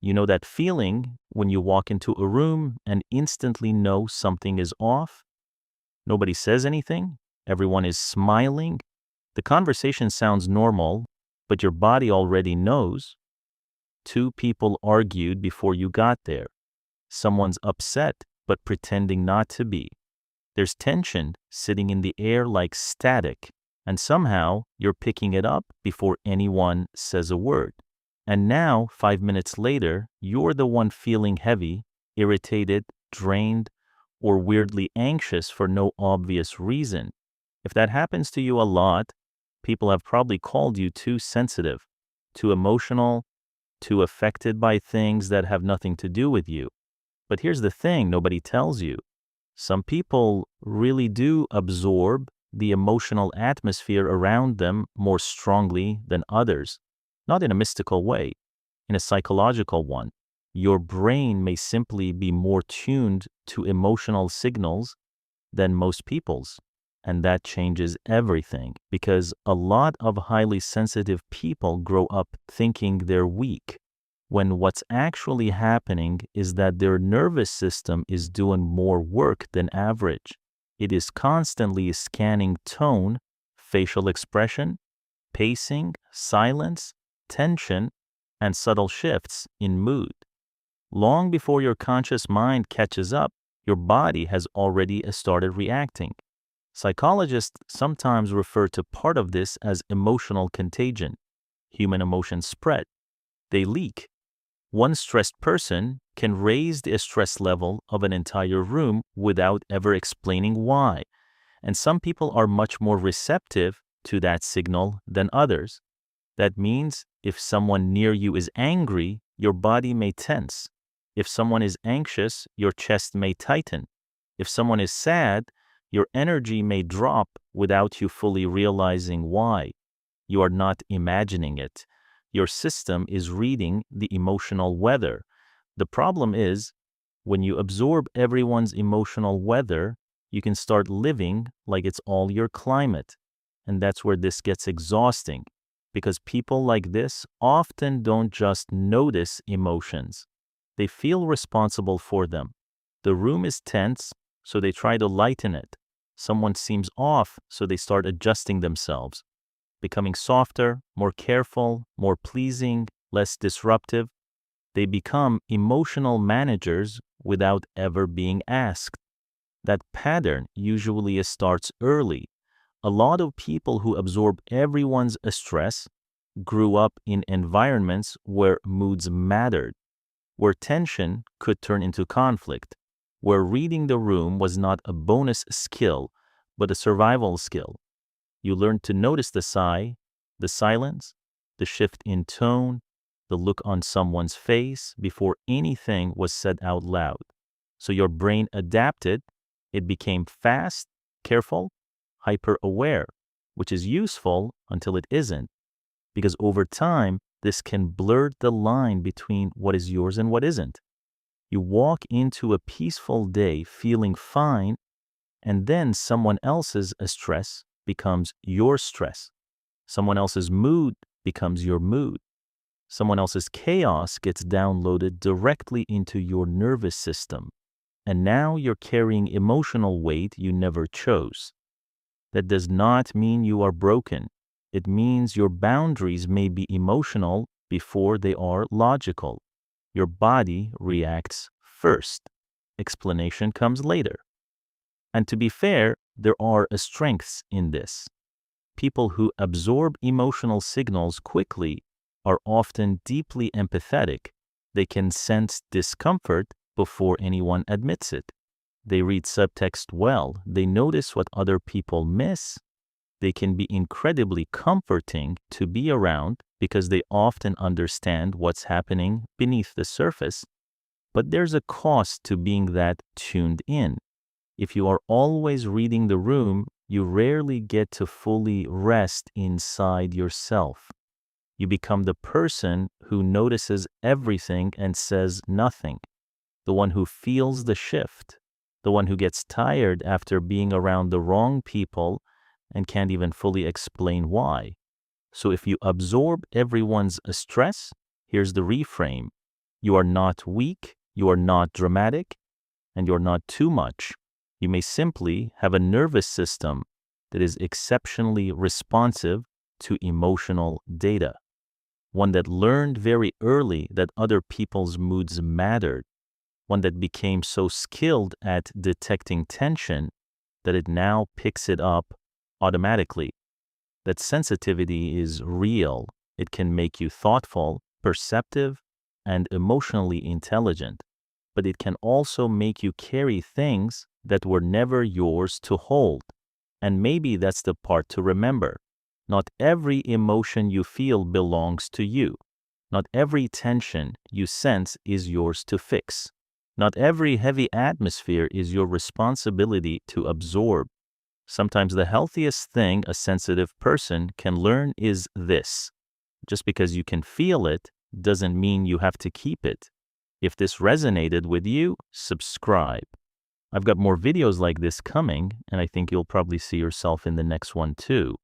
You know that feeling when you walk into a room and instantly know something is off? Nobody says anything, everyone is smiling. The conversation sounds normal, but your body already knows. Two people argued before you got there. Someone's upset, but pretending not to be. There's tension sitting in the air like static, and somehow you're picking it up before anyone says a word. And now, 5 minutes later, you're the one feeling heavy, irritated, drained, or weirdly anxious for no obvious reason. If that happens to you a lot, people have probably called you too sensitive, too emotional, too affected by things that have nothing to do with you. But here's the thing nobody tells you. Some people really do absorb the emotional atmosphere around them more strongly than others, not in a mystical way, in a psychological one. Your brain may simply be more tuned to emotional signals than most people's. And that changes everything because a lot of highly sensitive people grow up thinking they're weak, when what's actually happening is that their nervous system is doing more work than average. It is constantly scanning tone, facial expression, pacing, silence, tension, and subtle shifts in mood. Long before your conscious mind catches up, your body has already started reacting. Psychologists sometimes refer to part of this as emotional contagion. Human emotions spread. They leak. One stressed person can raise the stress level of an entire room without ever explaining why. And some people are much more receptive to that signal than others. That means if someone near you is angry, your body may tense. If someone is anxious, your chest may tighten. If someone is sad, your energy may drop without you fully realizing why. You are not imagining it. Your system is reading the emotional weather. The problem is, when you absorb everyone's emotional weather, you can start living like it's all your climate. And that's where this gets exhausting, because people like this often don't just notice emotions. They feel responsible for them. The room is tense, so they try to lighten it. Someone seems off, so they start adjusting themselves, becoming softer, more careful, more pleasing, less disruptive. They become emotional managers without ever being asked. That pattern usually starts early. A lot of people who absorb everyone's stress grew up in environments where moods mattered, where tension could turn into conflict, where reading the room was not a bonus skill, but a survival skill. You learn to notice the sigh, the silence, the shift in tone, the look on someone's face before anything was said out loud. So your brain adapted, it became fast, careful, hyper aware, which is useful until it isn't, because over time, this can blur the line between what is yours and what isn't. You walk into a peaceful day feeling fine, and then someone else's stress becomes your stress. Someone else's mood becomes your mood. Someone else's chaos gets downloaded directly into your nervous system. And now you're carrying emotional weight you never chose. That does not mean you are broken. It means your boundaries may be emotional before they are logical. Your body reacts first. Explanation comes later. And to be fair, there are strengths in this. People who absorb emotional signals quickly are often deeply empathetic. They can sense discomfort before anyone admits it. They read subtext well. They notice what other people miss. They can be incredibly comforting to be around because they often understand what's happening beneath the surface. But there's a cost to being that tuned in. If you are always reading the room, you rarely get to fully rest inside yourself. You become the person who notices everything and says nothing, the one who feels the shift, the one who gets tired after being around the wrong people and can't even fully explain why. So if you absorb everyone's stress, here's the reframe. You are not weak, you are not dramatic, and you're not too much. You may simply have a nervous system that is exceptionally responsive to emotional data, one that learned very early that other people's moods mattered, one that became so skilled at detecting tension that it now picks it up automatically. That sensitivity is real. It can make you thoughtful, perceptive, and emotionally intelligent, but it can also make you carry things that were never yours to hold. And maybe that's the part to remember. Not every emotion you feel belongs to you. Not every tension you sense is yours to fix. Not every heavy atmosphere is your responsibility to absorb. Sometimes the healthiest thing a sensitive person can learn is this: just because you can feel it doesn't mean you have to keep it. If this resonated with you, subscribe. I've got more videos like this coming, and I think you'll probably see yourself in the next one too.